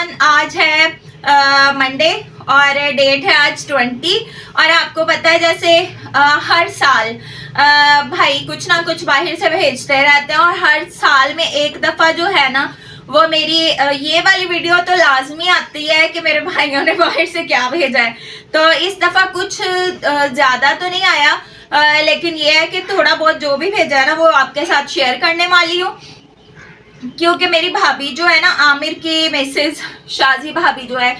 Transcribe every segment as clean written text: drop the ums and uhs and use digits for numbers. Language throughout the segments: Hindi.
एवरीवन, आज है मंडे और डेट है आज 20। और आपको पता है जैसे हर साल भाई कुछ ना कुछ बाहर से भेजते रहते हैं और हर साल में एक दफ़ा जो है ना वो मेरी ये वाली वीडियो तो लाजमी आती है कि मेरे भाइयों ने बाहर से क्या भेजा है। तो इस दफ़ा कुछ ज़्यादा तो नहीं आया, लेकिन ये है कि थोड़ा बहुत जो भी भेजा है ना वो आपके साथ शेयर करने वाली हूँ। क्योंकि मेरी भाभी जो है ना, आमिर की मिसेज शाजी भाभी जो है,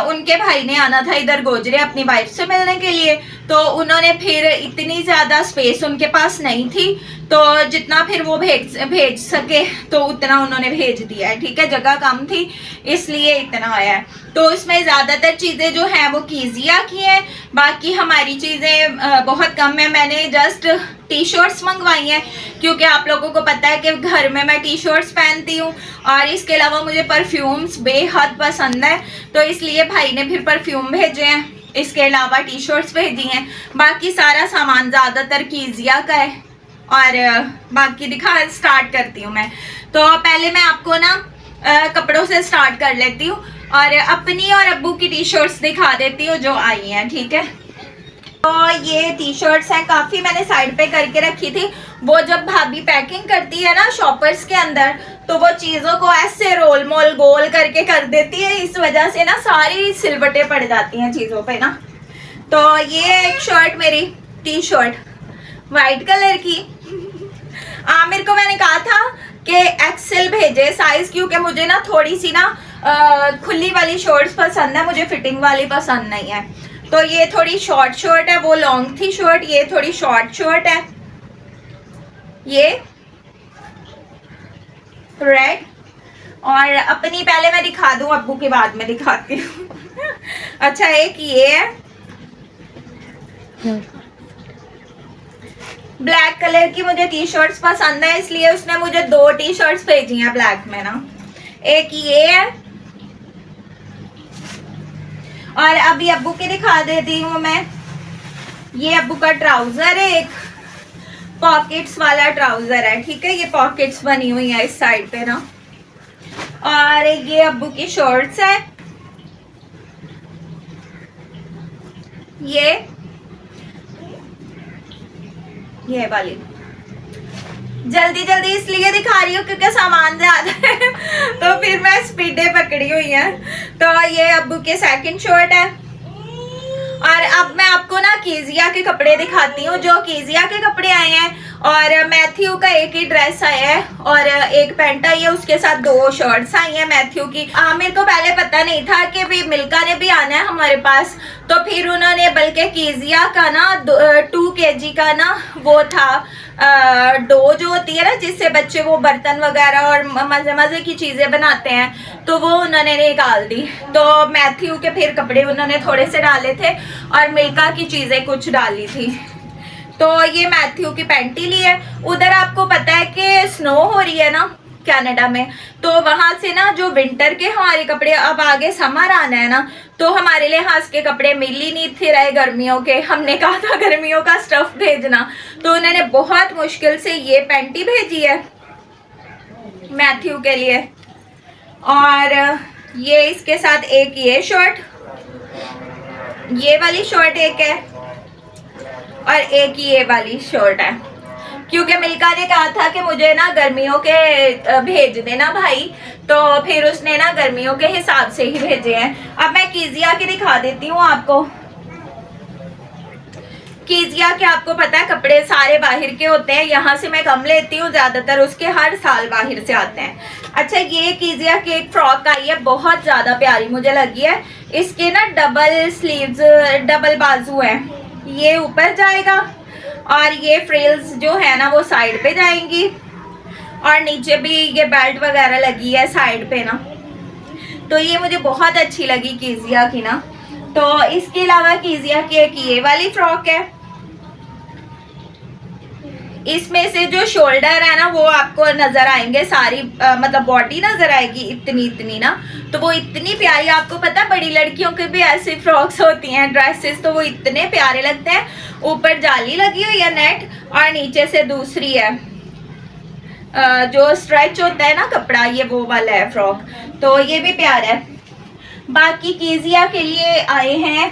उनके भाई ने आना था इधर गोजरे अपनी वाइफ से मिलने के लिए। तो उन्होंने फिर इतनी ज़्यादा स्पेस उनके पास नहीं थी, तो जितना फिर वो भेज सके तो उतना उन्होंने भेज दिया है। ठीक है, जगह कम थी इसलिए इतना आया है। तो उसमें ज़्यादातर चीज़ें जो हैं वो कीजिया की हैं, बाकी हमारी चीज़ें बहुत कम है। मैंने जस्ट टी शर्ट्स मंगवाई हैं क्योंकि आप लोगों को पता है कि घर में मैं टी शर्ट्स पहनती हूँ और इसके अलावा मुझे परफ्यूम्स बेहद पसंद है, तो इसलिए भाई ने फिर परफ्यूम भेजे हैं, इसके अलावा टी शर्ट्स भेजी हैं। बाकी सारा सामान ज़्यादातर कीजिया का है और बाकी दिखा स्टार्ट करती हूँ मैं। तो पहले मैं आपको ना कपड़ों से स्टार्ट कर लेती हूँ और अपनी और अब्बू की टी शर्ट्स दिखा देती हूँ जो आई हैं। ठीक है, तो ये टी शर्ट्स हैं, काफ़ी मैंने साइड पे करके रखी थी। वो जब भाभी पैकिंग करती है ना शॉपर्स के अंदर, तो वो चीज़ों को ऐसे रोल मोल गोल करके कर देती है, इस वजह से ना सारी सिलवटें पड़ जाती हैं चीज़ों पे ना। तो ये एक शर्ट, मेरी टी शर्ट वाइट कलर की। आमिर को मैंने कहा था कि एक्सेल भेजे साइज, क्योंकि मुझे ना थोड़ी सी ना खुली वाली शर्ट्स पसंद है, मुझे फिटिंग वाली पसंद नहीं है। तो ये थोड़ी शॉर्ट शर्ट है, वो लॉन्ग थी शर्ट, ये थोड़ी शॉर्ट शर्ट है। ये रेड, और अपनी पहले मैं दिखा दूं, अब्बू के बाद में दिखाती हूँ। अच्छा, एक ये है ब्लैक कलर की, मुझे टी शर्ट्स पसंद है इसलिए उसने मुझे 2 टी शर्ट्स भेजी हैं ब्लैक में ना। एक ये है और अभी अब्बू की दिखा देती हूँ मैं। ये अब्बू का ट्राउजर है, एक पॉकेट्स वाला ट्राउजर है। ठीक है, ये पॉकेट्स बनी हुई है इस साइड पे ना। और ये अब्बू की शर्ट्स है, ये वाली। जल्दी जल्दी इसलिए दिखा रही हूँ क्योंकि सामान ज्यादा है तो फिर मैं स्पीडे पकड़ी हुई है। तो ये अब्बू के सेकंड शर्ट है। और अब मैं आपको ना कीजिया के कपड़े दिखाती हूँ, जो कीजिया के कपड़े आए हैं। और मैथ्यू का एक ही ड्रेस आया है और एक पैंट आई है, उसके साथ 2 शर्ट्स आई हैं मैथ्यू की। आमिर को पहले पता नहीं था कि भी मिल्का ने भी आना है हमारे पास, तो फिर उन्होंने बल्कि कीजिया का ना 2 kg का ना वो था डो जो होती है ना, जिससे बच्चे वो बर्तन वगैरह और मजे मजे की चीजें बनाते हैं, तो वो उन्होंने निकाल दी। तो मैथ्यू के फिर कपड़े उन्होंने थोड़े से डाले थे और मिल्का की चीजें कुछ डाली थी। तो ये मैथ्यू की पैंटी ली है। उधर आपको पता है कि स्नो हो रही है ना कनाडा में, तो वहां से ना जो विंटर के हमारे कपड़े, अब आगे समर आना है ना, तो हमारे लिहाज के कपड़े मिल ही नहीं थे रहे गर्मियों के। हमने कहा था गर्मियों का स्टफ भेजना, तो उन्होंने बहुत मुश्किल से ये पैंटी भेजी है मैथ्यू के लिए। और ये इसके साथ एक ये शर्ट, ये वाली शर्ट एक है और एक ये वाली शर्ट है, क्योंकि मिल्का ने कहा था कि मुझे ना गर्मियों के भेज देना भाई, तो फिर उसने ना गर्मियों के हिसाब से ही भेजे हैं। अब मैं कीजिया की दिखा देती हूँ आपको। कीजिया के आपको पता है कपड़े सारे बाहर के होते हैं, यहाँ से मैं कम लेती हूँ, ज्यादातर उसके हर साल बाहर से आते हैं। अच्छा, ये कीजिया की एक फ्रॉक आई है, बहुत ज्यादा प्यारी मुझे लगी है। इसके ना डबल स्लीव्स, डबल बाजू है, ये ऊपर जाएगा और ये फ्रिल्स जो है ना वो साइड पे जाएंगी और नीचे भी ये बेल्ट वगैरह लगी है साइड पे ना। तो ये मुझे बहुत अच्छी लगी कीजिया की ना। तो इसके अलावा कीजिया की एक ये वाली फ्रॉक है, इसमें से जो शोल्डर है ना वो आपको नजर आएंगे, सारी मतलब बॉडी नजर आएगी इतनी इतनी ना, तो वो इतनी प्यारी। आपको पता बड़ी लड़कियों के भी ऐसी फ्रॉक्स होती हैं ड्रेसेस, तो वो इतने प्यारे लगते हैं। ऊपर जाली लगी हुई है नेट और नीचे से दूसरी है, जो स्ट्रेच होता है ना कपड़ा, ये वो वाला है फ्रॉक, तो ये भी प्यारा है। बाकी कीजिया के लिए आए हैं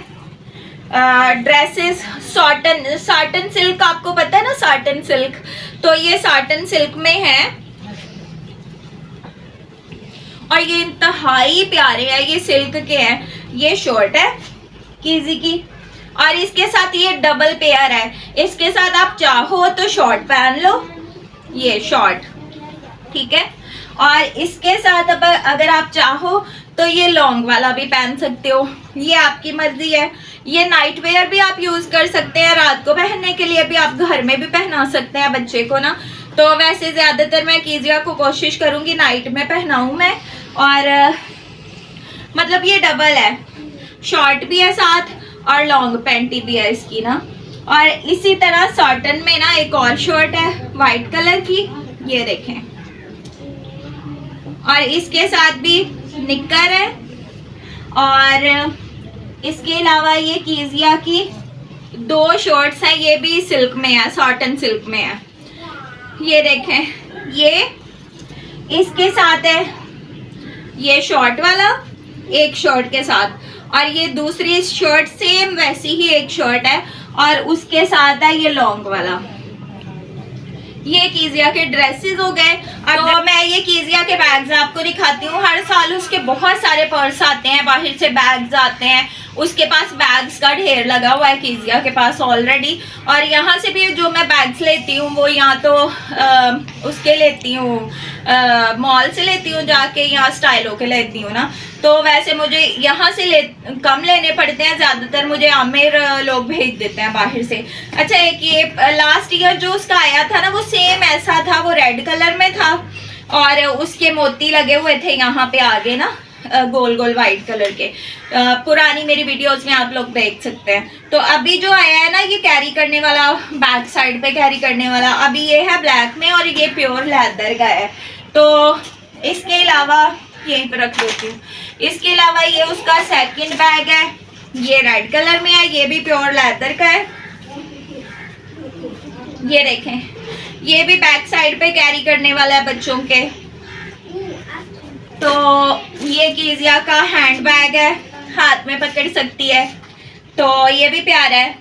ड्रेसेस, साटन सिल्क, आपको पता है ना साटन सिल्क, तो ये साटन सिल्क में है और ये इंतहाई प्यारे हैं, ये सिल्क के हैं। ये शॉर्ट है कीजी की और इसके साथ ये डबल पेयर है, इसके साथ आप चाहो तो शॉर्ट पहन लो, ये शॉर्ट, ठीक है। और इसके साथ अब अगर आप चाहो तो ये लॉन्ग वाला भी पहन सकते हो, ये आपकी मर्जी है। ये नाइट वेयर भी आप यूज कर सकते हैं, रात को पहनने के लिए भी, आप घर में भी पहना सकते हैं बच्चे को ना। तो वैसे ज्यादातर मैं कीजिया को कोशिश करूंगी नाइट में पहनाऊं मैं। और मतलब ये डबल है, शॉर्ट भी है साथ और लॉन्ग पैंटी भी है इसकी ना। और इसी तरह सॉटन में ना एक और शर्ट है वाइट कलर की, ये देखें, और इसके साथ भी निक्कर है। और इसके अलावा ये कीजिया की 2 शर्ट्स हैं, ये भी सिल्क में है, सॉटन सिल्क में है, ये देखें, ये इसके साथ है ये शॉर्ट वाला एक शर्ट के साथ, और ये दूसरी शर्ट सेम वैसी ही एक शर्ट है और उसके साथ है ये लॉन्ग वाला। ये कीजिया के ड्रेसेस हो गए। अब तो मैं ये कीजिया के बैग्स आपको दिखाती हूँ। हर साल उसके बहुत सारे पर्स आते हैं, बाहर से बैग्स आते हैं, उसके पास बैग्स का ढेर लगा हुआ है कीजिया के पास ऑलरेडी। और यहाँ से भी जो मैं बैग्स लेती हूँ वो यहाँ तो उसके लेती हूँ, मॉल से लेती हूँ जाके, यहाँ स्टाइलों के लेती हूँ ना। तो वैसे मुझे यहाँ से कम लेने पड़ते हैं, ज़्यादातर मुझे आमिर लोग भेज देते हैं बाहर से। अच्छा, एक ये लास्ट ईयर जो उसका आया था ना वो सेम ऐसा था, वो रेड कलर में था और उसके मोती लगे हुए थे यहाँ पे आगे ना, गोल गोल वाइट कलर के। पुरानी मेरी वीडियोस में आप लोग देख सकते हैं। तो अभी जो आया है ना ये कैरी करने वाला, बैक साइड पे कैरी करने वाला, अभी ये है ब्लैक में और ये प्योर लेदर का है। तो इसके अलावा यहीं पर रख देती हूँ। इसके अलावा ये उसका सेकंड बैग है, ये रेड कलर में है, ये भी प्योर लेदर का है। ये देखें, ये भी बैक साइड पे कैरी करने वाला है बच्चों के। तो ये कीजिया का हैंड बैग है, हाथ में पकड़ सकती है, तो ये भी प्यारा है।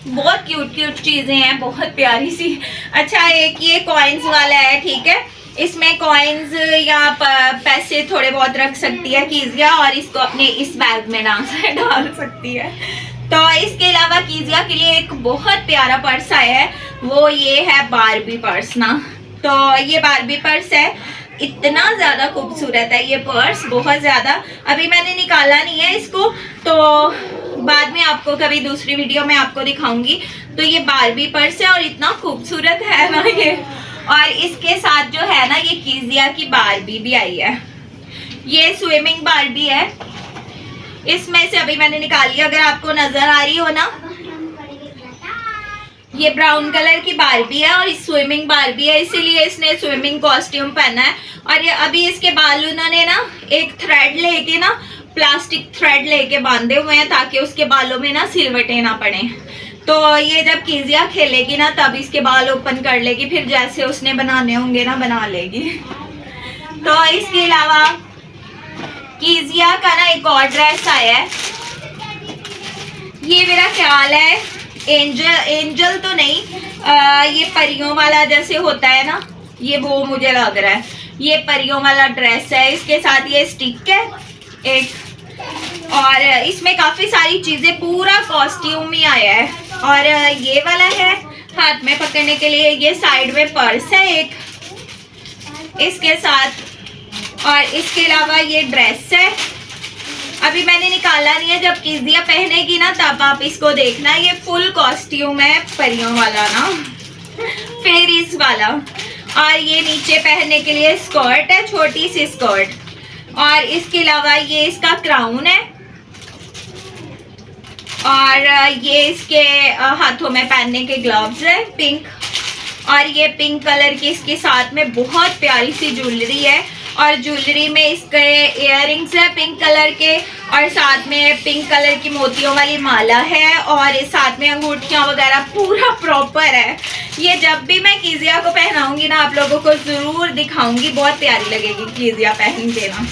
बहुत क्यूट क्यूट चीजें हैं, बहुत प्यारी सी। अच्छा, एक ये कॉइन्स वाला है, ठीक है, इसमें कॉइन्स या पैसे थोड़े बहुत रख सकती है कीजिया और इसको अपने इस बैग में डाल सकती है। तो इसके अलावा कीजिया के लिए एक बहुत प्यारा पर्स आया है, वो ये है बारबी पर्स ना। तो ये बारबी पर्स है, इतना ज़्यादा खूबसूरत है ये पर्स, बहुत ज़्यादा। अभी मैंने निकाला नहीं है इसको, तो बाद में आपको कभी दूसरी वीडियो में आपको दिखाऊंगी। तो ये बारबी पर्स है और इतना खूबसूरत है ना ये। और इसके साथ जो है ना ये कीजिया की बारबी भी आई है, ये स्विमिंग बारबी है। इसमें से अभी मैंने निकाली, अगर आपको नजर आ रही हो ना, ये ब्राउन कलर की बारबी है और स्विमिंग बारबी है, इसीलिए इसने स्विमिंग कॉस्ट्यूम पहना है। और ये अभी इसके बाल उन्होंने ना एक थ्रेड लेके ना, प्लास्टिक थ्रेड लेके बांधे हुए हैं ताकि उसके बालों में ना सिलवटें ना पड़े। तो ये जब कीजिया खेलेगी ना तब इसके बाल ओपन कर लेगी, फिर जैसे उसने बनाने होंगे ना बना लेगी। तो इसके अलावा कीजिया का ना एक और ड्रेस आया है, ये मेरा ख्याल है एंजल तो नहीं, ये परियों वाला जैसे होता है ना, ये वो मुझे लग रहा है। ये परियों वाला ड्रेस है, इसके साथ ये स्टिक है एक, और इसमें काफी सारी चीजें, पूरा कॉस्ट्यूम ही आया है। और ये वाला है हाथ में पकड़ने के लिए, ये साइड में पर्स है एक इसके साथ। और इसके अलावा ये ड्रेस है, अभी मैंने निकाला नहीं है, जब कीजिया पहनेगी ना तब आप इसको देखना। ये फुल कॉस्ट्यूम है परियों वाला ना, फेरीज वाला। और ये नीचे पहनने के लिए स्कर्ट है, छोटी सी स्कर्ट। और इसके अलावा ये इसका क्राउन है और ये इसके हाथों में पहनने के ग्लव्स है पिंक। और ये पिंक कलर की इसके साथ में बहुत प्यारी सी ज्वेलरी है। और ज्वेलरी में इसके इयररिंग्स है पिंक कलर के, और साथ में पिंक कलर की मोतियों वाली माला है, और साथ में अंगूठियाँ वगैरह पूरा प्रॉपर है। ये जब भी मैं कीजिया को पहनाऊंगी ना आप लोगों को ज़रूर दिखाऊंगी, बहुत प्यारी लगेगी कीजिया पहन के ना।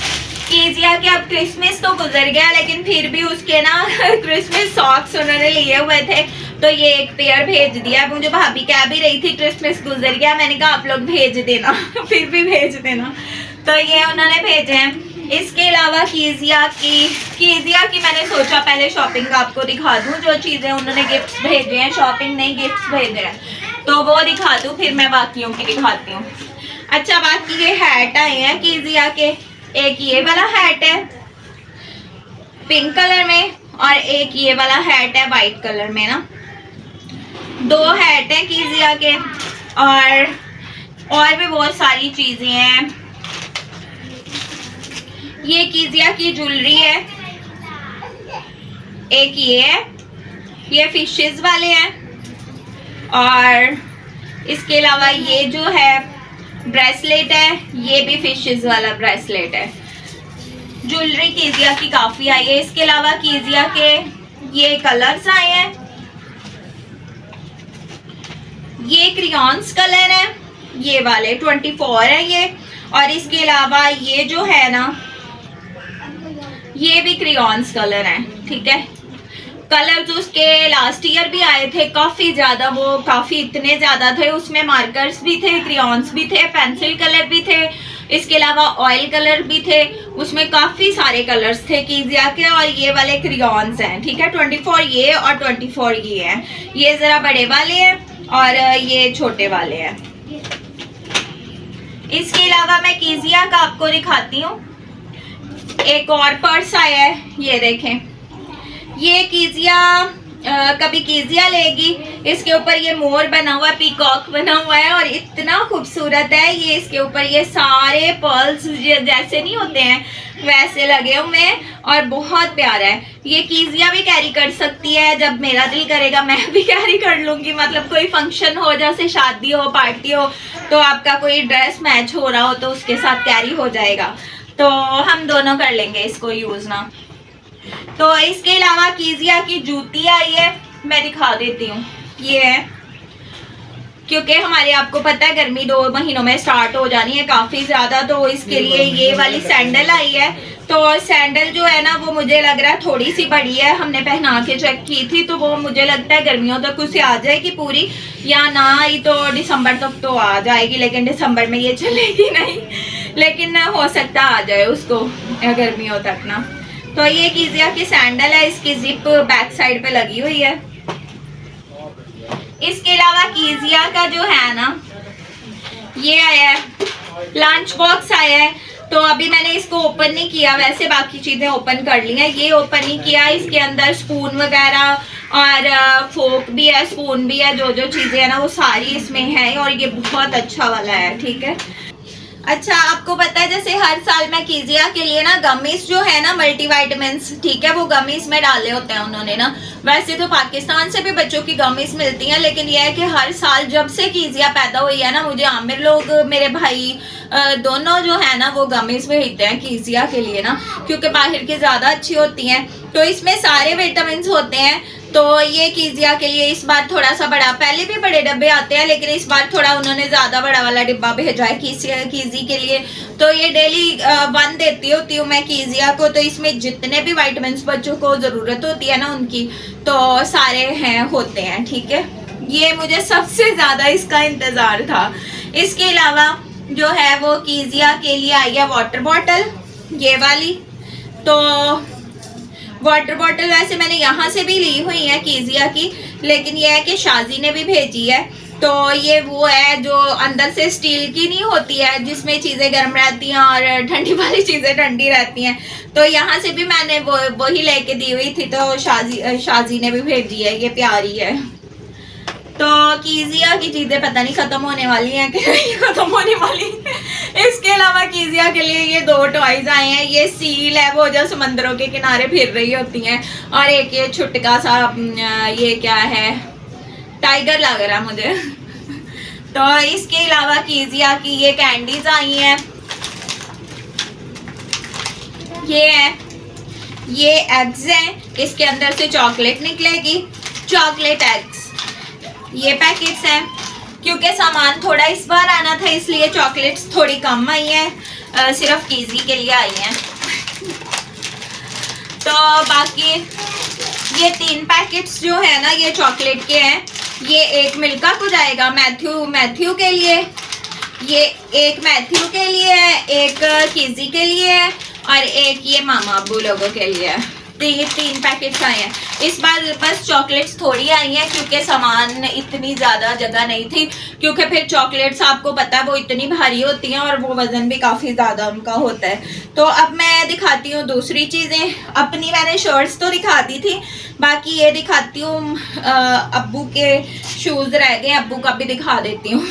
कीजिया के अब क्रिसमस तो गुजर गया, लेकिन फिर भी उसके ना क्रिसमस सॉक्स उन्होंने लिए हुए थे, तो ये एक पेयर भेज दिया। मुझे भाभी कह भी रही थी क्रिसमस गुजर गया, मैंने कहा आप लोग भेज देना फिर भी भेज देना, तो ये उन्होंने भेजे हैं। इसके अलावा कीजिया की मैंने सोचा पहले शॉपिंग आपको दिखा दूं, जो चीज़ें उन्होंने गिफ्ट्स भेजे हैं, शॉपिंग नहीं गिफ्ट्स भेजे हैं, तो वो दिखा दूं, फिर मैं बाकियों की दिखाती हूँ। अच्छा, बाकी ये हैट आए हैं कीजिया के, एक ये वाला हैट है पिंक कलर में, और एक ये वाला हैट है वाइट कलर में ना। 2 हैट हैं कीजिया के, और भी बहुत सारी चीज़ें हैं। ये कीजिया की ज्वेलरी है, एक ये है, ये फिशेस वाले हैं, और इसके अलावा ये जो है ब्रेसलेट है, ये भी फिशेस वाला ब्रेसलेट है। ज्वेलरी कीजिया की काफ़ी आई है। इसके अलावा कीजिया के ये कलर्स आए हैं, ये क्रियॉन्स कलर है, ये वाले 24 है ये, और इसके अलावा ये जो है ना ये भी क्रियॉन्स कलर हैं, ठीक है। कलर जो उसके लास्ट ईयर भी आए थे काफ़ी ज़्यादा, वो काफ़ी इतने ज़्यादा थे, उसमें मार्कर्स भी थे, क्रियॉन्स भी थे, पेंसिल कलर भी थे, इसके अलावा ऑयल कलर भी थे, उसमें काफ़ी सारे कलर्स थे कीजिया के, और ये वाले क्रियॉन्स हैं, ठीक है। 24 ये और 24 ये हैं, ये ज़रा बड़े वाले हैं और ये छोटे वाले हैं। इसके अलावा मैं कीजिया का आपको दिखाती हूँ, एक और पर्स आया है, ये देखें, ये कीजिया कभी कीजिया लेगी, इसके ऊपर ये मोर बना हुआ है, पीकॉक बना हुआ है, और इतना खूबसूरत है ये। इसके ऊपर ये सारे पर्ल्स जैसे नहीं होते हैं वैसे लगे हुए हैं, और बहुत प्यारा है। ये कीजिया भी कैरी कर सकती है, जब मेरा दिल करेगा मैं भी कैरी कर लूँगी, मतलब कोई फंक्शन हो, जैसे शादी हो, पार्टी हो, तो आपका कोई ड्रेस मैच हो रहा हो तो उसके साथ कैरी हो जाएगा, तो हम दोनों कर लेंगे इसको यूज़ ना। तो इसके अलावा कीजिया की जूती आई है, मैं दिखा देती हूँ, ये है, क्योंकि हमारे आपको पता है गर्मी 2 महीनों में स्टार्ट हो जानी है काफ़ी ज़्यादा, तो इसके लिए ये वाली सैंडल आई है। तो सैंडल जो है ना वो मुझे लग रहा है थोड़ी सी बड़ी है, हमने पहना के चेक की थी, तो वो मुझे लगता है गर्मियों तक उसे आ जाएगी पूरी, या ना आई तो दिसंबर तक तो आ जाएगी, लेकिन दिसंबर में ये चलेगी नहीं, लेकिन हो सकता आ जाए उसको गर्मियों तक ना। तो ये कीजिया की सैंडल है, इसकी जिप बैक साइड पे लगी हुई है। इसके अलावा कीजिया का जो है ना ये आया है, लंच बॉक्स आया है, तो अभी मैंने इसको ओपन नहीं किया, वैसे बाकी चीज़ें ओपन कर ली हैं, ये ओपन नहीं किया। इसके अंदर स्पून वगैरह और फोक भी है, स्पून भी है, जो जो चीज़ें हैं ना वो सारी इसमें है, और ये बहुत अच्छा वाला है, ठीक है। अच्छा, आपको पता है जैसे हर साल मैं कीजिया के लिए ना गमीज जो है ना मल्टीविटामिन्स, ठीक है, वो गमीज में डाले होते हैं उन्होंने ना। वैसे तो पाकिस्तान से भी बच्चों की गमीज मिलती हैं, लेकिन यह है कि हर साल जब से कीजिया पैदा हुई है ना, मुझे आमिर लोग, मेरे भाई दोनों जो है ना वो गमीज भेजते हैं कीजिया के लिए ना, क्योंकि बाहर की ज़्यादा अच्छी होती हैं, तो इसमें सारे विटामिन होते हैं। तो ये कीजिया के लिए इस बार थोड़ा सा बड़ा, पहले भी बड़े डब्बे आते हैं, लेकिन इस बार थोड़ा उन्होंने ज़्यादा बड़ा वाला डिब्बा भेजा है कीजी के लिए। तो ये डेली 1 देती होती हूँ मैं कीजिया को, तो इसमें जितने भी विटामिन बच्चों को ज़रूरत होती है ना उनकी, तो सारे हैं होते हैं, ठीक है। ये मुझे सबसे ज़्यादा इसका इंतज़ार था। इसके अलावा जो है वो कीजिया के लिए आई है वाटर बॉटल, ये वाली। तो वाटर बॉटल वैसे मैंने यहाँ से भी ली हुई है कीजिया की, लेकिन यह है कि शाजी ने भी भेजी है। तो ये वो है जो अंदर से स्टील की नहीं होती है, जिसमें चीज़ें गर्म रहती हैं और ठंडी वाली चीज़ें ठंडी रहती हैं। तो यहाँ से भी मैंने वही लेके दी हुई थी, तो शाजी ने भी भेजी है, ये प्यारी है। तो कीजिया की चीज़ें पता नहीं ख़त्म होने वाली हैं कि नहीं ख़त्म होने वाली। इसके अलावा कीजिया के लिए ये 2 टॉयज आए हैं। ये सील है, वो जो समंदरों के किनारे फिर रही होती हैं, और एक ये छुटका सा ये क्या है, टाइगर लग रहा मुझे। तो इसके अलावा कीजिया की ये कैंडीज आई हैं, ये है, ये एग्स हैं, इसके अंदर से चॉकलेट निकलेगी, चॉकलेट एग्स। ये पैकेट्स हैं, क्योंकि सामान थोड़ा इस बार आना था इसलिए चॉकलेट्स थोड़ी कम आई हैं, सिर्फ कीजी के लिए आई हैं। तो बाकी ये 3 पैकेट्स जो है ना ये चॉकलेट के हैं। ये एक मिल्का को जाएगा मैथ्यू के लिए, ये एक मैथ्यू के लिए है, एक कीजी के लिए है और एक ये मामा अब्बू लोगों के लिए है। तो ये 3 पैकेट्स आए हैं। इस बार बस चॉकलेट्स थोड़ी आई हैं क्योंकि सामान इतनी ज़्यादा जगह नहीं थी, क्योंकि फिर चॉकलेट्स आपको पता है वो इतनी भारी होती हैं और वो वज़न भी काफ़ी ज़्यादा उनका होता है। तो अब मैं दिखाती हूँ दूसरी चीज़ें। अपनी मैंने शर्ट्स तो दिखा दी थी, बाकी ये दिखाती हूँ। अब्बू के शूज़ रह गए, अब्बू का भी दिखा देती हूँ।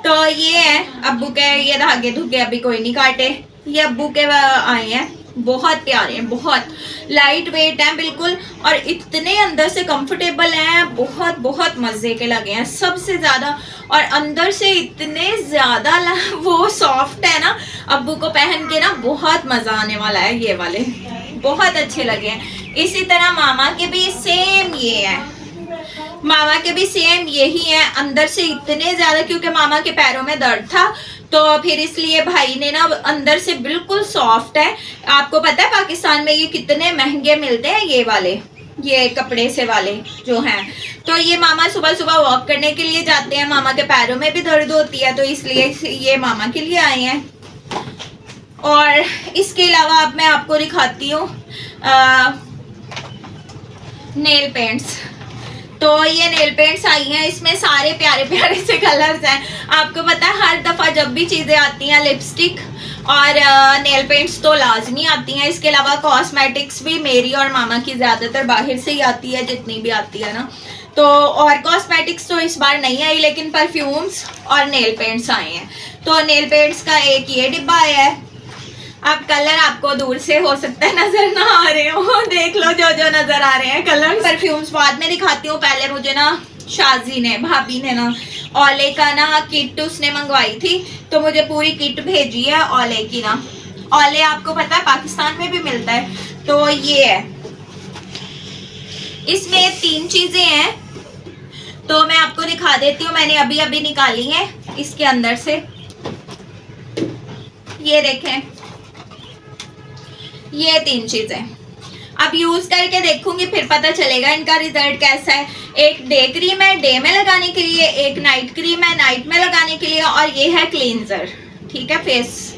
तो ये है अब्बू के, ये धागे धुगे अभी कोई नहीं काटे, ये अब्बू के आए हैं, बहुत प्यारे हैं, बहुत लाइट वेट हैं बिल्कुल, और इतने अंदर से कंफर्टेबल हैं, बहुत बहुत मज़े के लगे हैं सबसे ज़्यादा। और अंदर से इतने ज़्यादा वो सॉफ्ट है ना, अब्बू को पहन के ना बहुत मज़ा आने वाला है। ये वाले बहुत अच्छे लगे हैं। इसी तरह मामा के भी सेम ये है, मामा के भी सेम यही है, अंदर से इतने ज़्यादा, क्योंकि मामा के पैरों में दर्द था तो फिर इसलिए भाई ने ना अंदर से बिल्कुल सॉफ्ट है। आपको पता है पाकिस्तान में ये कितने महंगे मिलते हैं ये वाले, ये कपड़े से वाले जो हैं। तो ये मामा सुबह सुबह वॉक करने के लिए जाते हैं, मामा के पैरों में भी दर्द होती है तो इसलिए ये मामा के लिए आए हैं। और इसके अलावा अब मैं आपको दिखाती हूँ नेल पेंट्स। तो ये नेल पेंट्स आई हैं, इसमें सारे प्यारे प्यारे से कलर्स हैं। आपको पता है हर दफ़ा जब भी चीज़ें आती हैं लिपस्टिक और नेल पेंट्स तो लाजमी आती हैं। इसके अलावा कॉस्मेटिक्स भी मेरी और मामा की ज़्यादातर बाहर से ही आती है, जितनी भी आती है ना। तो और कॉस्मेटिक्स तो इस बार नहीं आई, लेकिन परफ्यूम्स और नेल पेंट्स आए हैं। तो नेल पेंट्स का एक ये डिब्बा आया है। अब कलर आपको दूर से हो सकता है नजर ना आ रहे हो, देख लो जो जो नजर आ रहे हैं कलर। परफ्यूम्स बाद में दिखाती हूँ, पहले मुझे ना शाजी ने, भाभी ने ना ओले का ना किट उसने मंगवाई थी, तो मुझे पूरी किट भेजी है ओले की ना। ओले आपको पता है पाकिस्तान में भी मिलता है। तो ये है, इसमें 3 चीजें हैं, तो मैं आपको दिखा देती हूँ। मैंने अभी अभी निकाली है इसके अंदर से, ये देखें, ये 3 चीजें। अब यूज करके देखूंगी फिर पता चलेगा इनका रिजल्ट कैसा है। एक डे क्रीम है डे में लगाने के लिए, एक नाइट क्रीम है नाइट में लगाने के लिए, और ये है क्लींजर, ठीक है, फेस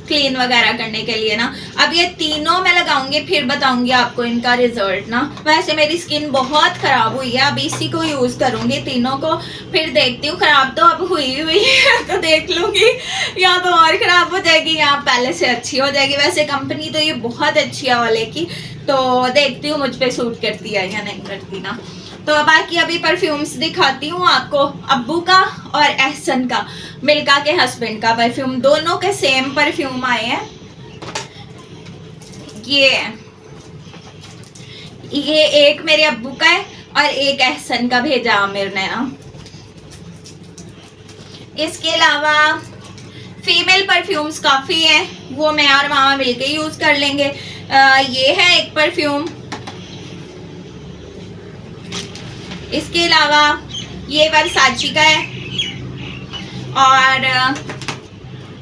क्लीन वगैरह करने के लिए ना। अब ये तीनों मैं लगाऊंगी फिर बताऊंगी आपको इनका रिजल्ट ना। वैसे मेरी स्किन बहुत खराब हुई है, अब इसी को यूज करूंगी तीनों को, फिर देखती हूँ। खराब तो अब हुई है तो देख लूंगी, या तो और खराब हो जाएगी या पहले से अच्छी हो जाएगी। वैसे कंपनी तो ये बहुत अच्छी है वाले की, तो देखती हूँ मुझ पे सूट करती है या नहीं करती ना। तो बाकी अभी परफ्यूम्स दिखाती हूँ आपको, अब्बू का और एहसन का, मिल्का के हस्बैंड का परफ्यूम, दोनों के सेम परफ्यूम आए हैं। ये एक मेरे अब्बू का है और एक एहसन का भेजा आमिर ने ना। इसके अलावा फीमेल परफ्यूम्स काफ़ी हैं, वो मैं और मामा मिलके यूज़ कर लेंगे। ये है एक परफ्यूम। इसके अलावा ये वर्साची का है, और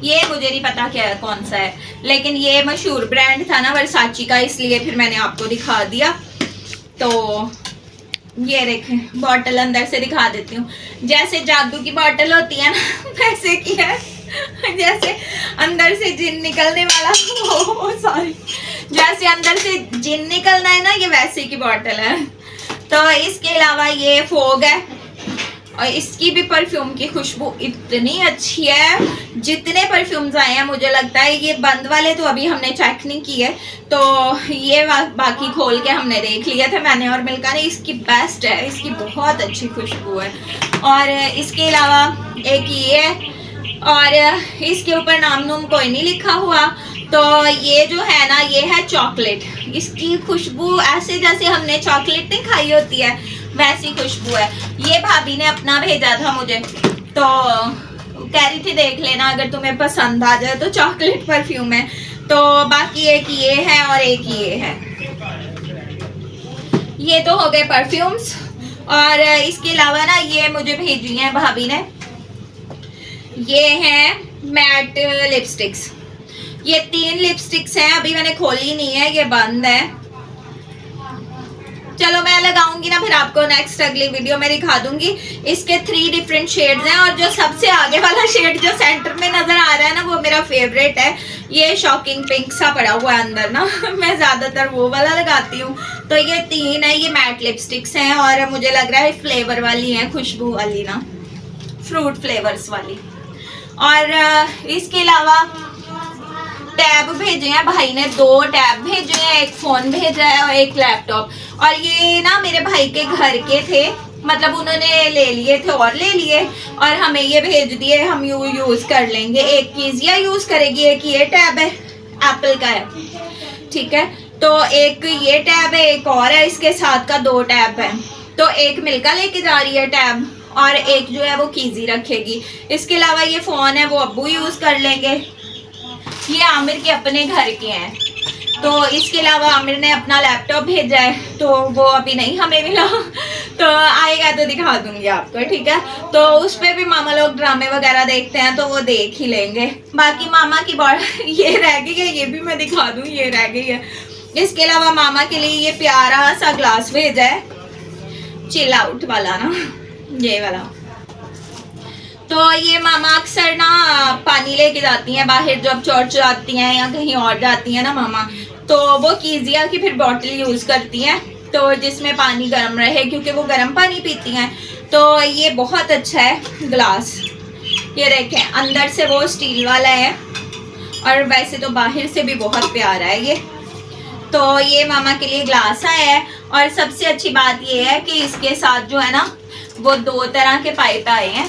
ये मुझे नहीं पता क्या कौन सा है, लेकिन ये मशहूर ब्रांड था ना वर्साची का, इसलिए फिर मैंने आपको दिखा दिया। तो ये देखें, बॉटल अंदर से दिखा देती हूँ, जैसे जादू की बॉटल होती है ना वैसे की है, जैसे अंदर से जिन निकलने वाला सॉरी, जैसे अंदर से जिन निकलना है ना, ये वैसे की बॉटल है। तो इसके अलावा ये फोग है, और इसकी भी परफ्यूम की खुशबू इतनी अच्छी है। जितने परफ्यूम्स आए हैं मुझे लगता है, ये बंद वाले तो अभी हमने चेक नहीं किए, तो ये बाकी खोल के हमने देख लिया था मैंने और मिल्का ने। इसकी बेस्ट है, इसकी बहुत अच्छी खुशबू है। और इसके अलावा एक ये है, और इसके ऊपर नाम नूम कोई नहीं लिखा हुआ। तो ये जो है ना, ये है चॉकलेट। इसकी खुशबू ऐसे जैसे हमने चॉकलेट नहीं खाई होती है वैसी खुशबू है। ये भाभी ने अपना भेजा था मुझे, तो कह रही थी देख लेना अगर तुम्हें पसंद आ जाए, तो चॉकलेट परफ्यूम है। तो बाकी एक ये है और एक ये है। ये तो हो गए परफ्यूम्स। और इसके अलावा ना ये मुझे भेजी है भाभी ने, ये हैं मैट लिपस्टिक्स। ये 3 लिपस्टिक्स हैं, अभी मैंने खोली नहीं है, ये बंद है। चलो मैं लगाऊंगी ना फिर आपको नेक्स्ट अगली वीडियो में दिखा दूंगी। इसके 3 डिफरेंट शेड्स हैं और जो सबसे आगे वाला शेड जो सेंटर में नजर आ रहा है ना वो मेरा फेवरेट है। ये शॉकिंग पिंक सा पड़ा हुआ है अंदर ना मैं ज्यादातर वो वाला लगाती हूँ। तो ये 3 है, ये मैट लिपस्टिक्स हैं और मुझे लग रहा है फ्लेवर वाली है, खुशबू वाली ना, फ्रूट फ्लेवर्स वाली। और इसके अलावा टैब भेजे हैं भाई ने, 2 टैब भेजे हैं, एक फोन भेजा है और एक लैपटॉप। और ये ना मेरे भाई के घर के थे, मतलब उन्होंने ले लिए थे और ले लिए और हमें ये भेज दिए, हम यूज कर लेंगे। एक कीजिया यूज करेगी, एक ये टैब है, एप्पल का है, ठीक है। तो एक ये टैब है, एक और है, इसके साथ का 2 टैब है। तो एक मिल्का लेके जा रही है टैब और एक जो है वो कीजी रखेगी। इसके अलावा ये फोन है वो अब्बू यूज कर लेंगे। ये आमिर के अपने घर के हैं। तो इसके अलावा आमिर ने अपना लैपटॉप भेजा है, तो वो अभी नहीं हमें मिला तो आएगा तो दिखा दूंगी आपको, ठीक है। तो उस पे भी मामा लोग ड्रामे वगैरह देखते हैं तो वो देख ही लेंगे। बाकी मामा की बॉडी ये रह गई है, ये भी मैं दिखा दूं, ये रह गई है। इसके अलावा मामा के लिए ये प्यारा सा ग्लास भेजा है, चिल आउट वाला ना, ये वाला। तो ये मामा अक्सर ना पानी लेके जाती हैं बाहर, जब चर्च जाती हैं या कहीं और जाती हैं ना मामा, तो वो कीजिया की फिर बॉटल यूज करती हैं, तो जिसमें पानी गर्म रहे, क्योंकि वो गर्म पानी पीती हैं। तो ये बहुत अच्छा है ग्लास, ये देखें अंदर से वो स्टील वाला है और वैसे तो बाहर से भी बहुत प्यारा है ये। तो ये मामा के लिए ग्लास आया है। और सबसे अच्छी बात ये है कि इसके साथ जो है ना वो 2 तरह के पाइप आए हैं,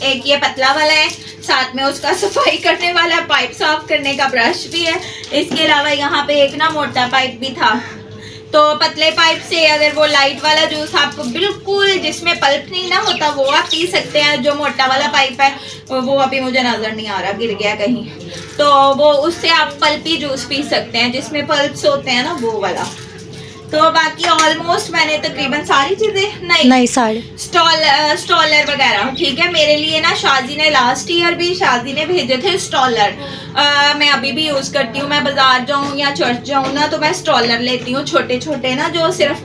एक ये पतला वाला है, साथ में उसका सफाई करने वाला पाइप साफ करने का ब्रश भी है। इसके अलावा यहाँ पे एक ना मोटा पाइप भी था। तो पतले पाइप से अगर वो लाइट वाला जूस आपको बिल्कुल जिसमें पल्प नहीं ना होता वो आप पी सकते हैं। जो मोटा वाला पाइप है वो अभी मुझे नजर नहीं आ रहा, गिर गया कहीं, तो वो उससे आप पल्पी जूस पी सकते हैं, जिसमें पल्प्स होते हैं ना वो वाला। तो बाकी ऑलमोस्ट मैंने तकरीबन सारी चीजें नहीं सारे स्टॉलर वगैरह, ठीक है। मेरे लिए ना शाजी ने लास्ट ईयर भी शाजी ने भेजे थे स्टॉलर, मैं अभी भी यूज करती हूँ। मैं बाजार जाऊँ या चर्च जाऊँ ना तो मैं स्टॉलर लेती हूँ, छोटे छोटे ना, जो सिर्फ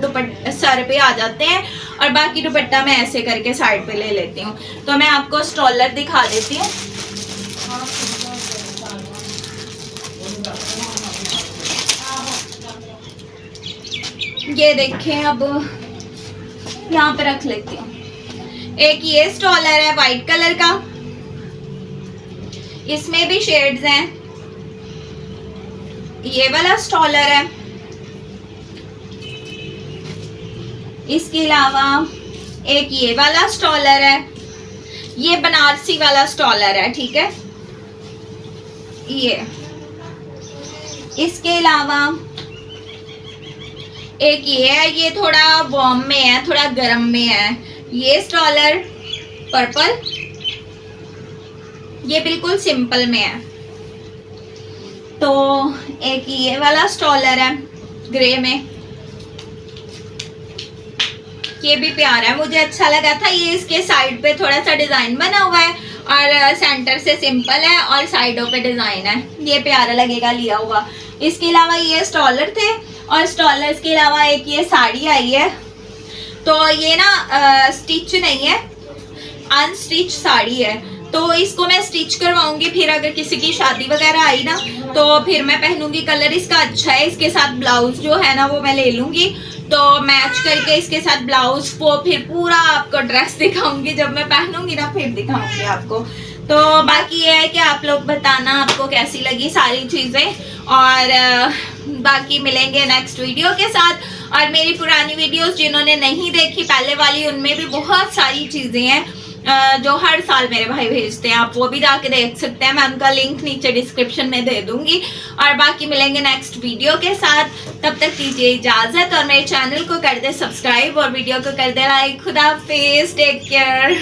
सर पे आ जाते हैं और बाकी दुपट्टा मैं ऐसे करके साइड पे ले लेती हूँ। तो मैं आपको स्टॉलर दिखा देती हूँ। ये देखें, अब यहाँ पे रख लेती हूँ। एक ये स्टॉलर है वाइट कलर का, इसमें भी शेड्स हैं। ये वाला स्टॉलर है। इसके अलावा एक ये वाला स्टॉलर है, ये बनारसी वाला स्टॉलर है, ठीक है ये। इसके अलावा एक ये है, ये थोड़ा वार्म में है, थोड़ा गर्म में है। ये स्टॉलर पर्पल, ये बिल्कुल सिंपल में है। तो एक ये वाला स्टॉलर है ग्रे में, ये भी प्यारा है, मुझे अच्छा लगा था। ये इसके साइड पे थोड़ा सा डिजाइन बना हुआ है और सेंटर से सिंपल है और साइडों पे डिजाइन है, ये प्यारा लगेगा लिया हुआ। इसके अलावा ये स्टॉलर थे और स्टॉलर्स के अलावा एक ये साड़ी आई है। तो ये ना स्टिच नहीं है, अनस्टिच साड़ी है, तो इसको मैं स्टिच करवाऊंगी। फिर अगर किसी की शादी वगैरह आई ना तो फिर मैं पहनूंगी। कलर इसका अच्छा है, इसके साथ ब्लाउज जो है ना वो मैं ले लूंगी, तो मैच करके इसके साथ ब्लाउज वो फिर पूरा आपको ड्रेस दिखाऊंगी। जब मैं पहनूंगी ना फिर दिखाऊंगी आपको। तो बाकी ये है कि आप लोग बताना आपको कैसी लगी सारी चीज़ें, और बाकी मिलेंगे नेक्स्ट वीडियो के साथ। और मेरी पुरानी वीडियोस जिन्होंने नहीं देखी पहले वाली, उनमें भी बहुत सारी चीज़ें हैं जो हर साल मेरे भाई भेजते हैं, आप वो भी जाके देख सकते हैं। मैं उनका लिंक नीचे डिस्क्रिप्शन में दे दूंगी। और बाकी मिलेंगे नेक्स्ट वीडियो के साथ, तब तक दीजिए इजाज़त और मेरे चैनल को कर दे सब्सक्राइब और वीडियो को कर दे लाइक। खुदा हाफिज़, टेक केयर।